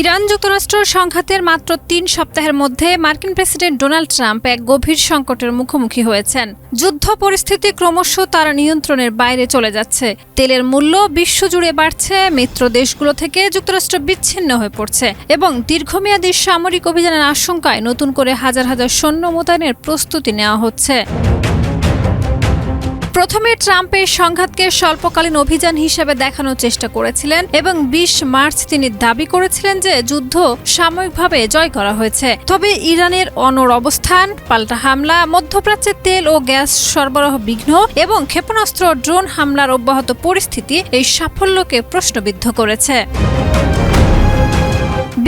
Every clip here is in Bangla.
ইরান যুক্তরাষ্ট্র সংঘাতের মাত্র ৩ সপ্তাহের মধ্যে মার্কিন প্রেসিডেন্ট ডোনাল্ড ট্রাম্প এক গভীর সংকটের মুখোমুখি হয়েছেন। যুদ্ধ পরিস্থিতি ক্রমশ তার নিয়ন্ত্রণের বাইরে চলে যাচ্ছে। তেলের মূল্য বিশ্বজুড়ে বাড়ছে, মিত্র দেশগুলো থেকে যুক্তরাষ্ট্র বিচ্ছিন্ন হয়ে পড়ছে এবং দীর্ঘমেয়াদী সামরিক অভিযানের আশঙ্কায় নতুন করে হাজার হাজার সৈন্য মোতায়েনের প্রস্তুতি নেওয়া হচ্ছে। প্রথমে ট্রাম্প এই সংঘাতকে স্বল্পকালীন অভিযান হিসেবে দেখানোর চেষ্টা করেছিলেন এবং ২০ মার্চ তিনি দাবি করেছিলেন যে যুদ্ধ সাময়িকভাবে জয় করা হয়েছে। তবে ইরানের অনড় অবস্থান, পাল্টা হামলা, মধ্যপ্রাচ্যে তেল ও গ্যাস সরবরাহ বিঘ্ন এবং ক্ষেপণাস্ত্র ড্রোন হামলার অব্যাহত পরিস্থিতি এই সাফল্যকে প্রশ্নবিদ্ধ করেছে।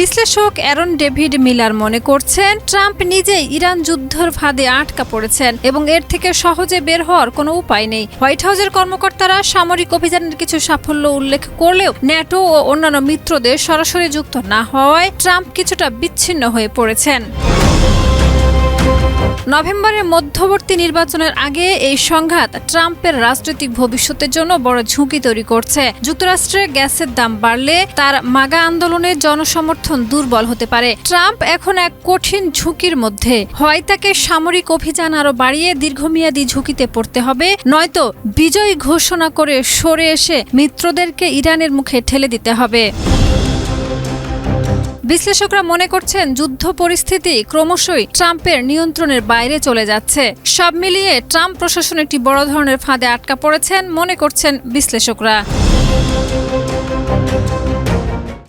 বিশ্লেষক অ্যারন ডেভিড মিলার মনে করছেন, ট্রাম্প নিজেই ইরান যুদ্ধের ফাঁদে আটকা পড়েছেন এবং এর থেকে সহজে বের হওয়ার কোনো উপায় নেই। হোয়াইট হাউসের কর্মকর্তারা সামরিক অভিযানের কিছু সাফল্য উল্লেখ করলেও ন্যাটো ও অন্যান্য মিত্রদের সরাসরি যুক্ত না হওয়ায় ট্রাম্প কিছুটা বিচ্ছিন্ন হয়ে পড়েছেন। নভেম্বরের মধ্যবর্তী নির্বাচনের আগে এই সংঘাত ট্রাম্পের রাজনৈতিক ভবিষ্যতের জন্য বড় ঝুঁকি তৈরি করছে। যুক্তরাষ্ট্রে গ্যাসের দাম বাড়লে তার মাগা আন্দোলনের জনসমর্থন দুর্বল হতে পারে। ট্রাম্প এখন এক কঠিন ঝুঁকির মধ্যে। হয় তাকে সামরিক অভিযান আরও বাড়িয়ে দীর্ঘমেয়াদী ঝুঁকিতে পড়তে হবে, নয়তো বিজয় ঘোষণা করে সরে এসে মিত্রদেরকে ইরানের মুখে ঠেলে দিতে হবে। বিশ্লেষকরা মনে করছেন, যুদ্ধ পরিস্থিতি ক্রমশই ট্রাম্পের নিয়ন্ত্রণের বাইরে চলে যাচ্ছে। সব মিলিয়ে ট্রাম্প প্রশাসন একটি বড় ধরনের ফাঁদে আটকা পড়েছেন মনে করছেন বিশ্লেষকরা।